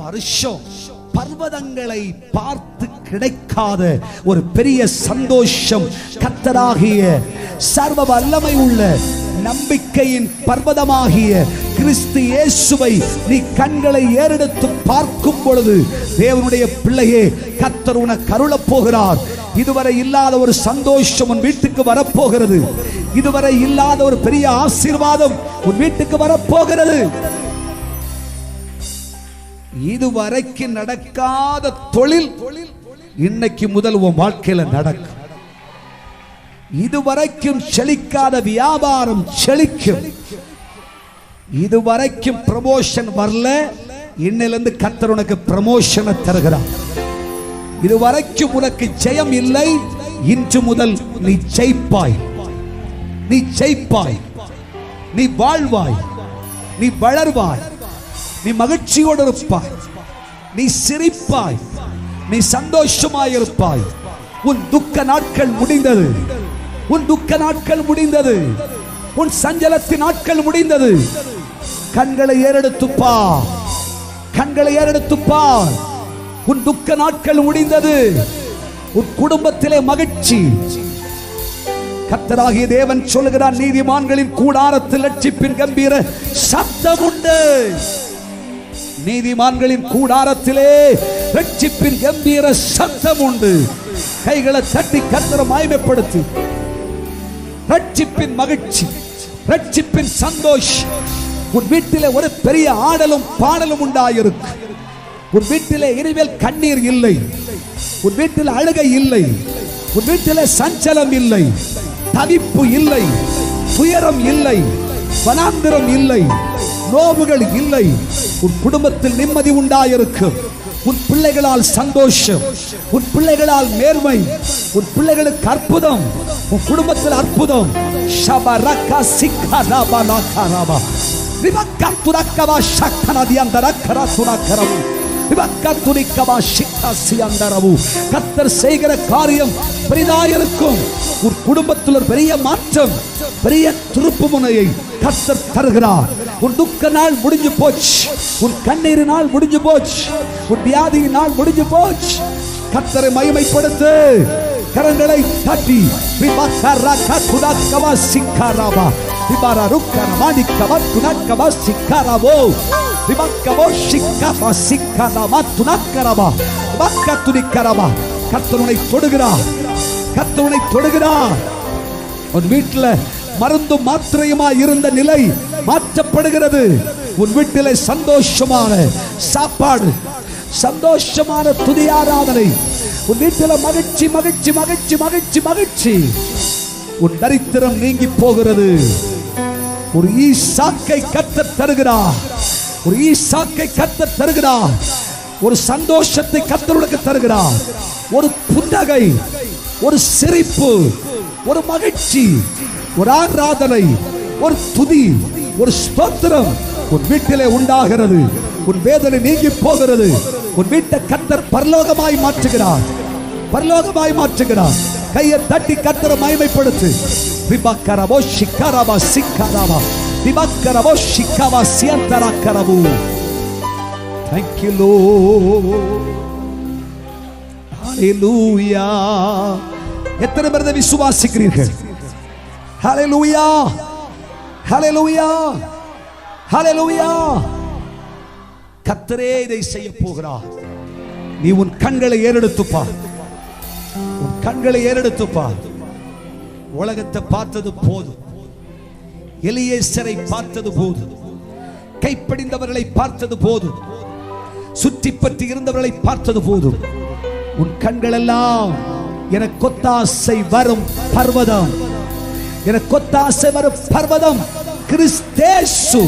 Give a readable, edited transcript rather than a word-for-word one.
வருஷம் பர்வதங்களை பார்த்து கிடைக்காத ஒரு பெரிய சந்தோஷம். கர்த்தராகிய சர்வ வல்லமை உள்ள நம்பிக்கையின் பர்வதமாகிய கிறிஸ்து இயேசுவை நீ கண்களை ஏறெடுத்து பார்க்கும் பொழுது தேவனுடைய பிள்ளையே, கர்த்தர் உனக்கு அருளப் போகிறார். இதுவரை இல்லாத ஒரு சந்தோஷம் உன் வீட்டுக்கு வரப்போகிறது. இதுவரை இல்லாத ஒரு பெரிய ஆசீர்வாதம் உன் வீட்டுக்கு வரப்போகிறது. இதுவரைக்கும் நடக்காத தொழில் இன்னைக்கு முதல் உன் வாழ்க்கையில நடக்கும். இதுவரைக்கும் செழிக்காத வியாபாரம் செழிக்கும். இதுவரைக்கும் ப்ரமோஷன் வரல, இன்னிலிருந்து கர்த்தர் உனக்கு ப்ரமோஷனை தருகிறார். இதுவரைக்கும் உனக்கு ஜெயம் இல்லை, இன்று முதல் நீ ஜெயிப்பாய். நீ ஜெயிப்பாய், நீ வாழ்வாய், நீ வளர்வாய், நீ மகிழ்ச்சியோடு இருப்பாய், நீ சிரிப்பாய், நீ சந்தோஷமாயிருப்பாய். உன் துக்க நாட்கள் முடிந்தது. உன் துக்க நாட்கள் முடிந்தது. உன் சஞ்சலத்தின் நாட்கள் முடிந்தது. கண்களை ஏறெடுத்துப்பா, கண்களை ஏறெடுத்துப்பா. உன் துக்க நாட்கள் முடிந்தது. உன் குடும்பத்திலே மகிழ்ச்சி. கர்த்தராகிய தேவன் சொல்லுகிறார், நீதிமான்களின் கூடாரத்தில் இரட்சிப்பின் கம்பீர சத்தம் உண்டு. நீதிமான்களின் கூடாரத்திலே இரட்சிப்பின் கம்பீர சத்தம் உண்டு. கைகளை தட்டி கர்த்தரை மகிமைப்படுத்து. இரட்சிப்பின் மகிழ்ச்சி, இரட்சிப்பின் சந்தோஷம். உன் வீட்டிலே ஒரு பெரிய ஆடலும் பாடலும் உண்டாயிருக்கு. உன் வீட்டிலே இனிமேல் கண்ணீர் இல்லை. உன் வீட்டில் அழுகை இல்லை. உன் வீட்டிலே சஞ்சலம் இல்லை, தவிப்பு இல்லை, துயரம் இல்லை, வனாந்திரம் இல்லை, நோவுகள் இல்லை. உன் குடும்பத்தில் நிம்மதி உண்டாயிருக்கும். உன் பிள்ளைகளால் சந்தோஷம், உன் பிள்ளைகளால் நேர்மை, உன் பிள்ளைகளுக்கு அற்புதம், உன் குடும்பத்தில் அற்புதம். ஷபரகா சிக்கரபா லகரபா ரிபக்கா துரக்கபா ஷக்கனதி அந்தரக்கரா துரக்கரவு ரிபக்கா துரிக்கபா சிக்காசி அந்தரவு. கர்த்தர் செய்கிற காரியம் பெரிதாயிருக்கும். உன் குடும்பத்தில் ஒரு பெரிய மாற்றம், பெரிய திருப்பு முனையை கர்த்தர் தருகிறார். உன் துக்க நாள் முடிஞ்சு போச்சு. உன் கண்ணீர் நாள் முடிஞ்சு போச்சு. உன் வியாதி நாள் முடிஞ்சு போச்சு. கர்த்தரை மகிமைப்படுத்து. கரங்களை தட்டி விபக்கரக துனக்கவா சிக்கரபா விபர ருக்கரமாடி கவ துனக்கவா சிக்கரபோ விபக்கவோ சிக்கபா சிக்கரபா துனக்கரபா விபக்க துனிக்கரபா. கர்த்தர் உன்னை தொடுகிறார். கர்த்தர் உன்னை தொடுகிறார். உன் வீட்டில் மருந்து மாத்திரையுமா இருந்த நிலை மாற்றப்படுகிறது. உன் வீட்டிலே சந்தோஷமான சாப்பாடு, சந்தோஷமான துதி ஆராதனை. உன் வீட்டில் மகிழ்ச்சி மகிழ்ச்சி மகிழ்ச்சி மகிழ்ச்சி மகிழ்ச்சி. உன் தரித்திரம் நீங்கி போகிறது. ஒரு ஈசாக்கை கர்த்தர் தருகிறார். ஒரு ஈசாக்கை கர்த்தர் தருகிறார். ஒரு சந்தோஷத்தை கர்த்தருக்கு தருகிறார். ஒரு புன்னகை, ஒரு சிரிப்பு, ஒரு மகிழ்ச்சி, ஒரு ஆராதனை, ஒரு துதி, ஒரு ஸ்தோத்திரம் உன் வீட்டிலே உண்டாகிறது. உன் வேதனை நீங்கி போகிறது. உன் வீட்டை கர்த்தர் பரலோகமாய் மாற்றுகிறார். பரலோகமாய் மாற்றுகிறார். கையை தட்டி கர்த்தரை மகிமைப்படுத்து. விபக்கரபோ சிக்கரபா சிக்கரபா விபக்கரபோ சிக்கவா சியந்தரக்கரபு. Thank you Lord. Hallelujah. எத்தனை பேர் விசுவாசிக்கிறீர்கள்? Hallelujah. Hallelujah. Hallelujah. கர்த்தரே இதை செய்ய போகிறார். நீ உன் கண்களை ஏறெடுத்துப்பா. உன் கண்களை ஏறெடுத்துப்பா. உலகத்தை பார்த்தது போதும். எலியேசரை பார்த்தது போதும். கைப்படிந்தவர்களை பார்த்தது போதும். சுற்றி பற்றி இருந்தவர்களை பார்த்தது போதும். உன் கண்கள் எல்லாம் எனக்கு ஒத்தாசை வரும் பர்வதம், எனக்கு ஒத்தாசை வரும் பர்வதம் கிறிஸ்தேசு.